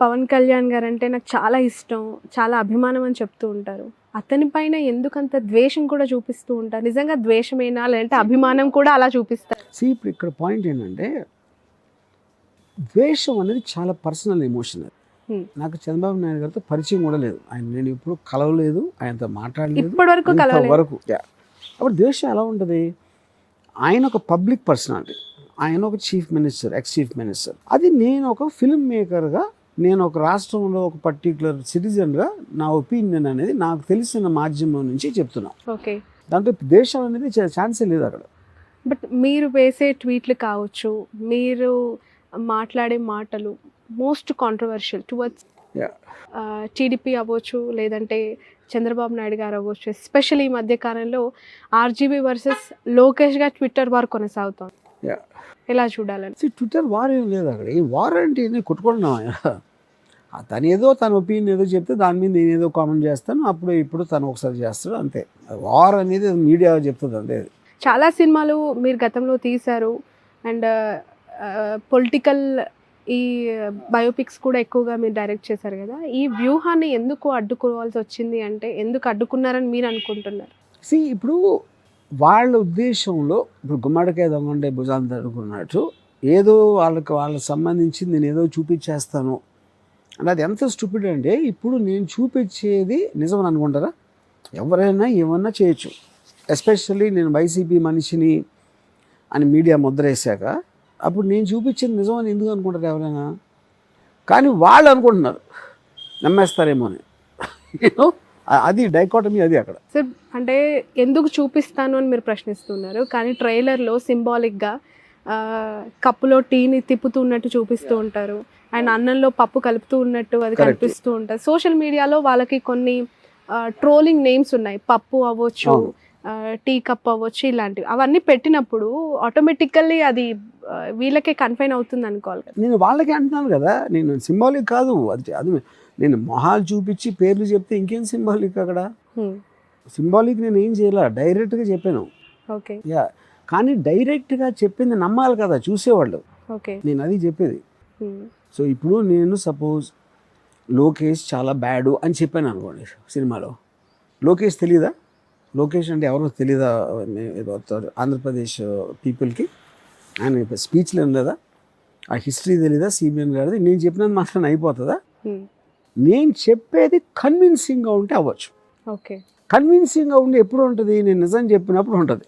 పవన్ కళ్యాణ్ గారు అంటే నాకు చాలా ఇష్టం, చాలా అభిమానం అని చెప్తూ ఉంటారు. అతని పైన ఎందుకంత ద్వేషం కూడా చూపిస్తూ ఉంటారు? నిజంగా ద్వేషమేనా లేదంటే అభిమానం కూడా అలా చూపిస్తారు? ఇప్పుడు ఇక్కడ పాయింట్ ఏంటంటే, ద్వేషం అనేది చాలా పర్సనల్ ఎమోషన్. నాకు చంద్రబాబు నాయుడు గారితో పరిచయం కూడా లేదు. నేను ఎప్పుడు కలవలేదు, ఆయనతో మాట్లాడలేదు ఇప్పటివరకు వరకు. అప్పుడు ద్వేషం ఎలా ఉంటుంది? ఆయన ఒక పబ్లిక్ పర్సనాలిటీ, ఆయన ఒక chief minister, ex chief minister. అది నేను ఒక ఫిల్మ్ మేకర్గా, నేను ఒక రాష్ట్రంలో ఒక పర్టికులర్ సిటిజన్గా నా ఒపీనియన్ అనేది నాకు తెలిసిన మాధ్యమం నుంచి చెప్తున్నా. ఓకే, దాంట్లో దేశం అనేది ఛాన్సే లేదు అక్కడ. బట్ మీరు వేసే ట్వీట్లు కావచ్చు, మీరు మాట్లాడే మాటలు మోస్ట్ కాంట్రవర్షియల్ టువర్డ్స్ టీడీపీ అవ్వచ్చు, లేదంటే చంద్రబాబు నాయుడు గారు అవ్వచ్చు. ఎస్పెషల్లీ ఈ మధ్య కాలంలో ఆర్జీబీ వర్సెస్ లోకేష్గా ట్విట్టర్ వార్ కొనసాగుతుంది. ఎలా చూడాలని? ట్విట్టర్ వార్ ఏం లేదు అక్కడ. ఈ వార్ అంటే కొట్టుకుంటున్నాం. తను ఏదో తన ఒపీనియన్ ఏదో చెప్తే దాని మీద నేను ఏదో కామెంట్ చేస్తాను, అప్పుడు ఇప్పుడు తను ఒకసారి చేస్తాడు, అంతే. వార్ అనేది మీడియా చెప్తుంది అంతే. చాలా సినిమాలు మీరు గతంలో తీశారు అండ్ పొలిటికల్ ఈ బయోపిక్స్ కూడా ఎక్కువగా మీరు డైరెక్ట్ చేశారు కదా. ఈ వ్యూహాన్ని ఎందుకు అడ్డుకోవాల్సి వచ్చింది, అంటే ఎందుకు అడ్డుకున్నారని మీరు అనుకుంటున్నారు? ఇప్పుడు వాళ్ళ ఉద్దేశంలో, ఇప్పుడు గుమ్మడికాయ దొంగండే భుజాలు తడుకున్నట్టు ఏదో వాళ్ళకి సంబంధించి నేను ఏదో చూపించేస్తాను అంటే అది ఎంత స్టూపిడ్ అంటే, ఇప్పుడు నేను చూపించేది నిజమని అనుకుంటారా? ఎవరైనా ఏమన్నా చేయొచ్చు. ఎస్పెషల్లీ నేను వైసీపీ మనిషిని అని మీడియా ముద్ర వేసాక అప్పుడు నేను చూపించేది నిజమని ఎందుకు అనుకుంటారు ఎవరైనా? కానీ వాళ్ళు అనుకుంటున్నారు నమ్మేస్తారేమో అని. అది డైకాటమీ, అది అక్కడ. సార్ అంటే ఎందుకు చూపిస్తాను అని మీరు ప్రశ్నిస్తున్నారు, కానీ ట్రైలర్లో సింబాలిక్గా కప్పులో టీని తిప్పుతున్నట్టు చూపిస్తూ ఉంటారు అండ్ అన్నంలో పప్పు కలుపుతూ ఉన్నట్టు అది కనిపిస్తూ ఉంటుంది. సోషల్ మీడియాలో వాళ్ళకి కొన్ని ట్రోలింగ్ నేమ్స్ ఉన్నాయి, పప్పు అవ్వచ్చు, టీ కప్ అవ్వచ్చు, ఇలాంటివి. అవన్నీ పెట్టినప్పుడు ఆటోమేటికల్లీ అది వీళ్ళకే కన్ఫైన్ అవుతుంది అనుకోవాలి కదా. నేను వాళ్ళకే అంటున్నాను కదా, నేను సింబాలిక్ కాదు అది నేను మొహాలు చూపించి పేర్లు చెప్తే ఇంకేం సింబాలిక్ అక్కడ? సింబాలిక్ నేను ఏం చేయాల, డైరెక్ట్గా చెప్పాను. ఓకే, కానీ డైరెక్ట్గా చెప్పింది నమ్మాలి కదా చూసేవాళ్ళు. ఓకే, నేను అది చెప్పేది. సో ఇప్పుడు నేను సపోజ్ లోకేష్ చాలా బ్యాడు అని చెప్పాను అనుకోండి సినిమాలో, లోకేష్ తెలీదా? లోకేష్ అంటే ఎవరో తెలీదా ఆంధ్రప్రదేశ్ పీపుల్కి? ఆయన స్పీచ్లు ఏం లేదా? ఆ హిస్టరీ తెలీదా సిబిఎన్ గారిది? నేను చెప్పినది మాత్రం అయిపోతుందా? నేను చెప్పేది కన్విన్సింగ్గా ఉంటే అవ్వచ్చు. ఓకే, కన్విన్సింగ్గా ఉండి ఎప్పుడు ఉంటుంది? నేను నిజం చెప్పినప్పుడు ఉంటుంది.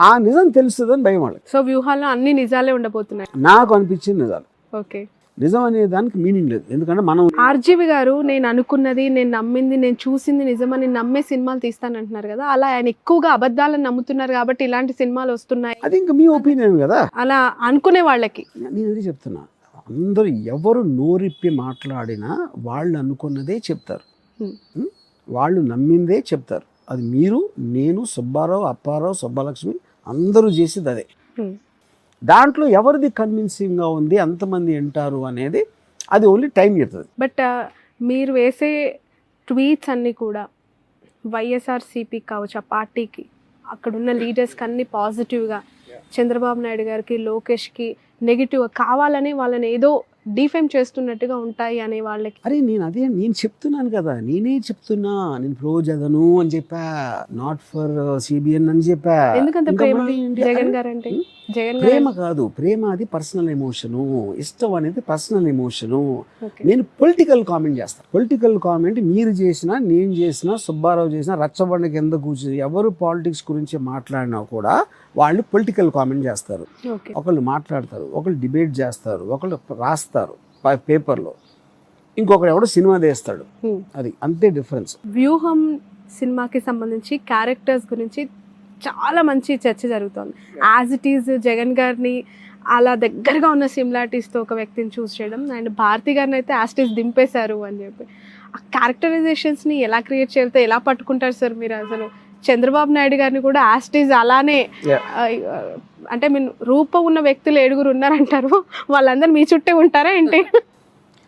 ఆ నిజం తెలుస్తుందని భయం వాళ్ళకి. సో వ్యూహాల్లో అన్ని నిజాలే ఉండబోతున్నాయి నాకు అనిపించింది నిజాలు. ఓకే, నిజం అనే దానికి మీనింగ్ లేదు. ఎందుకంటే మనం ఆర్జీవి గారు నేను అనుకున్నది, నేను నమ్మింది, నేను చూసింది నిజమని నమ్మే సినిమాలు తీస్తానంటున్నారు కదా. అలా ఆయన ఎక్కువగా అబద్ధాలను నమ్ముతున్నారు కాబట్టి ఇలాంటి సినిమాలు వస్తున్నాయి. అది ఇంకా మీ ఒపీనియన్ కదా. అలా అనుకునే వాళ్ళకి నేను అది చెప్తున్నా, అందరూ ఎవరు నోరిప్పి మాట్లాడినా వాళ్ళు అనుకున్నదే చెప్తారు, వాళ్ళు నమ్మిందే చెప్తారు. అది మీరు, నేను, సుబ్బారావు, అప్పారావు, సుబ్బలక్ష్మి అందరూ చేసేది అదే. దాంట్లో ఎవరిది కన్విన్సింగ్గా ఉంది, అంతమంది వింటారు అనేది అది ఓన్లీ టైం చెప్తుంది. బట్ మీరు వేసే ట్వీట్స్ అన్నీ కూడా వైఎస్ఆర్సీపీ కావచ్చు, ఆ పార్టీకి, అక్కడున్న లీడర్స్కి అన్ని పాజిటివ్గా, చంద్రబాబు నాయుడు గారికి, లోకేష్కి నెగిటివ్గా కావాలని వాళ్ళని ఏదో డిఫేమ్ చేస్తున్నట్టుగా ఉంటాయి అనే వాళ్ళకి. అరే నేను చెప్తున్నాను కదా, నేనే చెప్తున్నా, నేను ప్రో జగను అని చెప్పా, నాట్ ఫర్ సిబిఎన్ అని చెప్పా. ఎందుకంత ప్రేమ జగన్ గారు అంటే? ప్రేమ కాదు, ప్రేమ అది పర్సనల్ ఎమోషను, ఇష్టం అనేది పర్సనల్ ఎమోషను. నేను పొలిటికల్ కామెంట్ చేస్తాను. పొలిటికల్ కామెంట్ మీరు చేసినా, నేను చేసినా, సుబ్బారావు చేసినా, రచ్చబండ కింద కూర్చుని ఎవరు పాలిటిక్స్ గురించి మాట్లాడినా కూడా వాళ్ళు పొలిటికల్ కామెంట్ చేస్తారు. ఒకళ్ళు మాట్లాడతారు, ఒకళ్ళు డిబేట్ చేస్తారు, ఒకళ్ళు రాస్తారు పేపర్లో, ఇంకొకరు ఎవడో సినిమా తీస్తాడు. అది అంతే డిఫరెన్స్. వ్యూహం సినిమాకి సంబంధించి క్యారెక్టర్స్ గురించి చాలా మంచి చర్చ జరుగుతుంది. యాజ్ ఇట్ ఈజ్ జగన్ గారిని అలా దగ్గరగా ఉన్న సిమిలారిటీస్తో ఒక వ్యక్తిని చూస్ చేయడం, అండ్ భారతి గారిని అయితే యాజ్ ఇట్ ఈజ్ దింపేశారు అని చెప్పి, ఆ క్యారెక్టరైజేషన్స్ని ఎలా క్రియేట్ చేయాలి, ఎలా పట్టుకుంటారు సార్ మీరు? అసలు చంద్రబాబు నాయుడు గారిని కూడా యాజ్ ఇట్ ఈజ్ అలానే, అంటే మీరు రూపం ఉన్న వ్యక్తులు 7 ఉన్నారంటారు, వాళ్ళందరూ మీ చుట్టే ఉంటారా ఏంటి?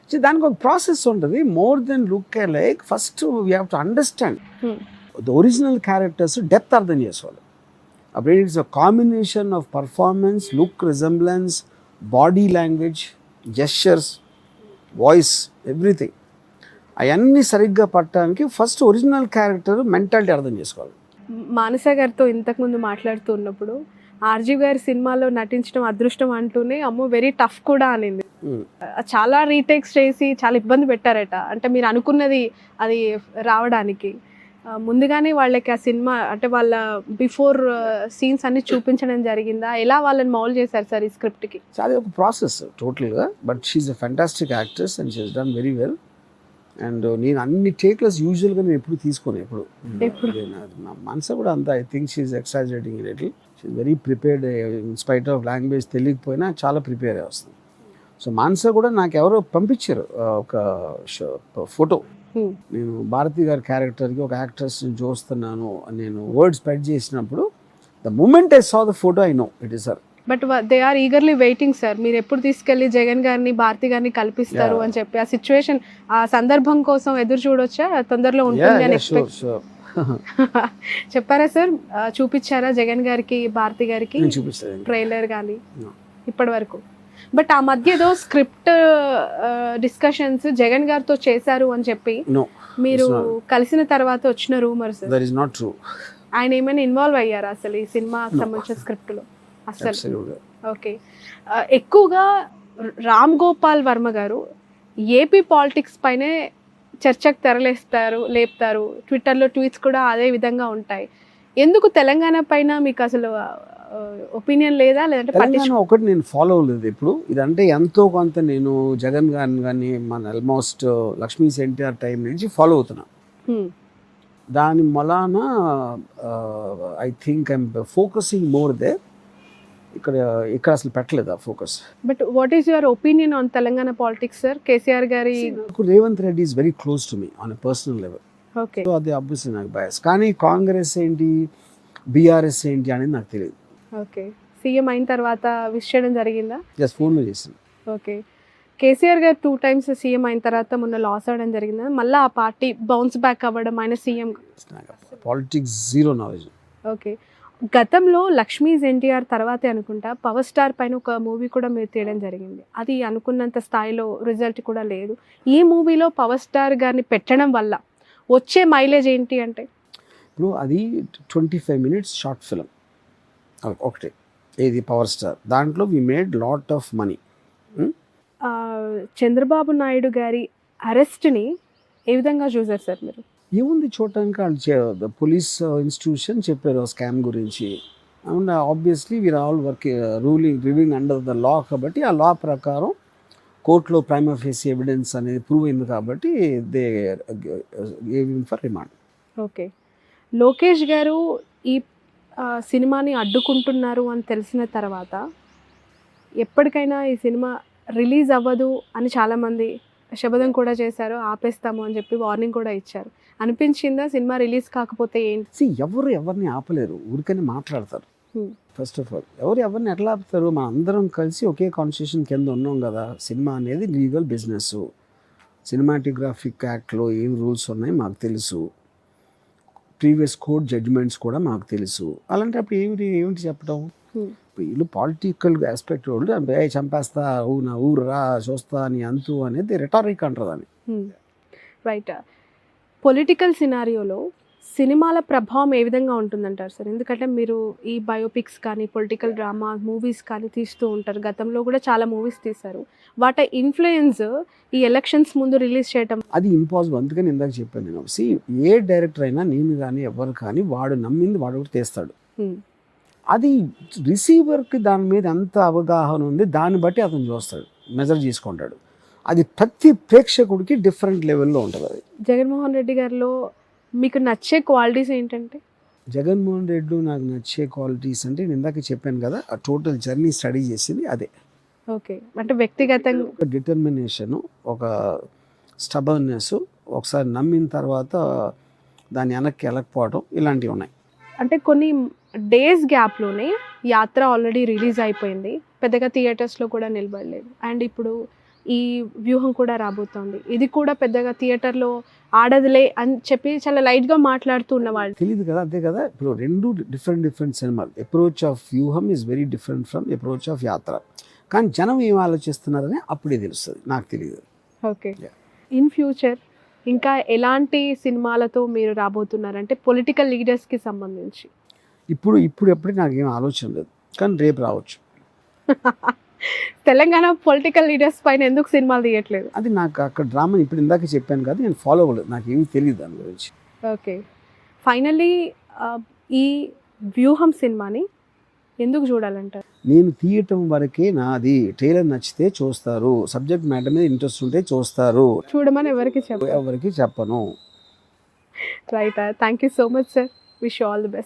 దానికి ఒక ప్రాసెస్ ఉంటుంది. More than look like, first we have to understand the original characters depth అర్థం చేసుకోవాలి. అప్పుడు it's a combination of performance, look, resemblance, body language, gestures, voice, everything అవన్నీ సరిగ్గా పట్టడానికి ఫస్ట్ ఒరిజినల్ క్యారెక్టర్ మెంటాలిటీ అర్థం చేసుకోవాలి. మానస గారితో ఇంతకుముందు మాట్లాడుతూ ఉన్నప్పుడు ఆర్జీ గారి సినిమాలో నటించడం అదృష్టం అంటూనే అమ్మో వెరీ టఫ్ కూడా అనింది. చాలా రీటేక్స్ చేసి చాలా ఇబ్బంది పెట్టారట. అంటే మీరు అనుకున్నది అది రావడానికి ముందుగానే వాళ్ళకి ఆ సినిమా అంటే వాళ్ళ బిఫోర్ సీన్స్ అన్ని చూపించడం జరిగిందా? ఎలా వాళ్ళని మౌల్డ్ చేశారు సార్ ఈ స్క్రిప్ట్కి? చాలా ఒక ప్రాసెస్ టోటల్గా. But she's a fantastic actress and she has done very well. And నేను అన్ని టేక్లెస్ యూజువల్గా నేను ఎప్పుడు తీసుకోను. ఎప్పుడు మనసు కూడా అంత I think she's exaggerating it little. She's very prepared. In spite of language తెలియకపోయినా చాలా ప్రిపేర్ అయి వస్తుంది. సో మానస కూడా నాకు ఎవరో పంపించారు ఒక ఫోటో. నేను భారతి గారి క్యారెక్టర్కి ఒక యాక్ట్రెస్ని చూస్తున్నాను నేను వర్డ్ స్ప్రెడ్ చేసినప్పుడు the moment I saw the photo I know it is her. But they are eagerly waiting sir, మీరు ఎప్పుడు తీసుకెళ్లి జగన్ గారిని భారతి గారిని కల్పిస్తారు అని చెప్పి. ఆ సిచ్యువేషన్ ఆ సందర్భం కోసం ఎదురు చూడొచ్చా? తొందరలో ఉంటుంది అని చెప్పారా సార్? చూపించారా జగన్ గారికి భారతి గారికి ట్రైలర్ కానీ ఇప్పటి వరకు? బట్ ఆ మధ్య ఏదో స్క్రిప్ట్ డిస్కషన్స్ జగన్ గారితో చేశారు అని చెప్పి మీరు కలిసిన తర్వాత వచ్చిన రూమర్స్. ఆయన ఏమైనా ఇన్వాల్వ్ అయ్యారా అసలు ఈ సినిమాకి సంబంధించిన స్క్రిప్ట్ లో? అసలు ఓకే. ఎక్కువగా రామ్ గోపాల్ వర్మ గారు ఏపీ పాలిటిక్స్ పైనే చర్చకు లేపుతారు. ట్విట్టర్లో ట్వీట్స్ కూడా అదే విధంగా ఉంటాయి. ఎందుకు తెలంగాణ పైన మీకు అసలు ఒపీనియన్ లేదా? లేదంటే తెలంగాణ ఒకటి నేను ఫాలో అవ్వలేదు ఇప్పుడు. ఇదంటే ఎంతో కొంత నేను జగన్ గారిని కానీ మన ఆల్మోస్ట్ లక్ష్మీ ఎన్టీఆర్ టైం నుంచి ఫాలో అవుతున్నా. దాని వలన I think I'm focusing more there. ఇక్కడ అసలు పెట్టలేదు ఆ focus. But what is your opinion on Telangana politics sir? KCR గారి Revanth Reddy is very close to me on a personal level. Okay. So అది ఆబ్వియస్లీ నాకు బయాస్. కానీ కాంగ్రెస్ ఏంటి బీఆర్ఎస్ ఏంటి అనేది నాకు తెలియదు. ఓకే. సీఎం అయిన తర్వాత విష్ చేయడం జరిగిందా? జస్ట్ ఫోన్లో చేసింది. ఓకే. కేసీఆర్ గారు 2 times సీఎం అయిన తర్వాత మొన్న లాస్ అవ్వడం జరిగిందా? మళ్ళీ ఆ పార్టీ బౌన్స్ బ్యాక్ అవ్వడం ఆయన CM. Politics zero knowledge. Okay. గతంలో లక్ష్మీస్ ఎన్టీఆర్ తర్వాతే అనుకుంటా పవర్ స్టార్ పైన ఒక మూవీ కూడా మీరు తీయడం జరిగింది. అది అనుకున్నంత స్థాయిలో రిజల్ట్ కూడా లేదు. ఈ మూవీలో పవర్ స్టార్ గారిని పెట్టడం వల్ల వచ్చే మైలేజ్ ఏంటి అంటే? ఇప్పుడు అది 25 minutes షార్ట్ ఫిలిం ఒకటి, ఏది పవర్ స్టార్. దాంట్లో we made lot of money. Chandrababu Naidu గారి అరెస్ట్ని ఏ విధంగా చూసారు సార్ మీరు? ఏముంది చూడటానికి, వాళ్ళు పోలీస్ ఇన్స్టిట్యూషన్ చెప్పారు స్కామ్ గురించి. And obviously we're all living under the law కాబట్టి ఆ లా ప్రకారం కోర్టులో ప్రైమా ఫేసి ఎవిడెన్స్ అనేది ప్రూవ్ అయింది కాబట్టి they gave him for remand. Okay. Lokesh గారు ఈ సినిమాని అడ్డుకుంటున్నారు అని తెలిసిన తర్వాత ఎప్పటికైనా ఈ సినిమా రిలీజ్ అవ్వదు అని చాలామంది శపథం కూడా చేశారు, ఆపేస్తాము అని చెప్పి వార్నింగ్ కూడా ఇచ్చారు. అనిపించిందా సినిమా రిలీజ్ కాకపోతే ఏంటి? ఎవరిని ఆపలేరు, ఊరికనే మాట్లాడతారు. ఫస్ట్ ఆఫ్ ఆల్ ఎవరిని ఎట్లా ఆపుతారు? మనం అందరం కలిసి ఒకే కాన్స్టిట్యూషన్ కింద ఉన్నాం కదా. సినిమా అనేది లీగల్ బిజినెస్. సినిమాటోగ్రాఫిక్ యాక్ట్లో ఏం రూల్స్ ఉన్నాయి మాకు తెలుసు, ప్రీవియస్ కోర్ట్ జడ్జిమెంట్స్ కూడా మాకు తెలుసు. అలాంటప్పుడు ఏమిటి చెప్పడం? వీళ్ళు పాలిటికల్ ఆస్పెక్ట్ వాళ్ళు చంపేస్తా, నా ఊరు రా చూస్తా అని అంతు అనేది రిటారిక్ అంటారు దాన్ని. రైట్. పొలిటికల్ సినారియోలో సినిమాల ప్రభావం ఏ విధంగా ఉంటుందంటారు సార్? ఎందుకంటే మీరు ఈ బయోపిక్స్ కానీ పొలిటికల్ డ్రామా మూవీస్ కానీ తీస్తూ ఉంటారు. గతంలో కూడా చాలా మూవీస్ తీశారు. వాటి ఇన్ఫ్లుయెన్స్ ఈ ఎలక్షన్స్ ముందు రిలీజ్ చేయడం అది ఇంపాసిబుల్. అందుకని ఇందాక చెప్పాను నేను. ఏ డైరెక్టర్ అయినా, నేను కానీ ఎవరు కానీ, వాడు నమ్మింది వాడు ఒకటి తీస్తాడు. అది రిసీవర్కి దాని మీద ఎంత అవగాహన ఉంది దాన్ని బట్టి అతను చూస్తాడు, మెజర్ చేసుకుంటాడు. అది ప్రతి ప్రేక్షకుడికి డిఫరెంట్ లెవెల్లో ఉంటుంది. అది జగన్మోహన్ రెడ్డి గారిలో మీకు నచ్చే క్వాలిటీస్ ఏంటంటే? జగన్మోహన్ రెడ్డి నాకు నచ్చే క్వాలిటీస్ అంటే నేను ఇందాక చెప్పాను కదా, ఆ టోటల్ జర్నీ స్టడీ చేసింది అదే. ఓకే. అంటే వ్యక్తిగతంగా ఒక డిటర్మినేషను, ఒక స్టబర్నెస్, ఒకసారి నమ్మిన తర్వాత దాన్ని వెనక్కి వెళ్ళకపోవడం, ఇలాంటివి ఉన్నాయి. అంటే కొన్ని డేస్ గ్యాప్లోనే యాత్ర ఆల్రెడీ రిలీజ్ అయిపోయింది, పెద్దగా థియేటర్స్లో కూడా నిలబడలేదు. అండ్ ఇప్పుడు ఈ వ్యూహం కూడా రాబోతోంది, ఇది కూడా పెద్దగా థియేటర్లో ఆడదులే అని చెప్పి చాలా లైట్గా మాట్లాడుతూ ఉన్నవాళ్ళు. తెలియదు కదా, అంతే కదా. ఇప్పుడు రెండు డిఫరెంట్ సినిమాలు. అప్రోచ్ ఆఫ్ వ్యూహం is very different from approach of యాత్ర. కానీ జనం ఏం ఆలోచిస్తున్నారని అప్పుడే తెలుస్తుంది, నాకు తెలియదు. ఓకే. Yeah. ఇన్ ఫ్యూచర్ ఇంకా ఎలాంటి సినిమాలతో మీరు రాబోతున్నారంటే పొలిటికల్ లీడర్స్కి సంబంధించి? ఎప్పుడు నాకేం ఆలోచన లేదు, కానీ రేపు రావచ్చు. తెలంగాణ పొలిటికల్ లీడర్స్ పైన ఎందుకు సినిమాలు తీయట్లేదు? అది నాకు అక్కడ డ్రామా ఇప్పుడు ఇందాక చెప్పాను కదా, నేను ఫాలో అవ్వలేదు, నాకేమీ తెలియదు దాని గురించి. ఓకే. ఫైనల్లీ ఈ వ్యూహం సినిమాని ఎందుకు చూడాలంటారు? నేను తీయటం వరకే నాది. ట్రైలర్ నచ్చితే చూస్తారు, సబ్జెక్ట్ మ్యాటర్ మీద ఇంట్రెస్ట్ ఉంటే చూస్తారు, చూడమని ఎవరికి చెప్పారు? ఎవరికి చెప్పను. Right. Thank you so much sir. Wish you all the best.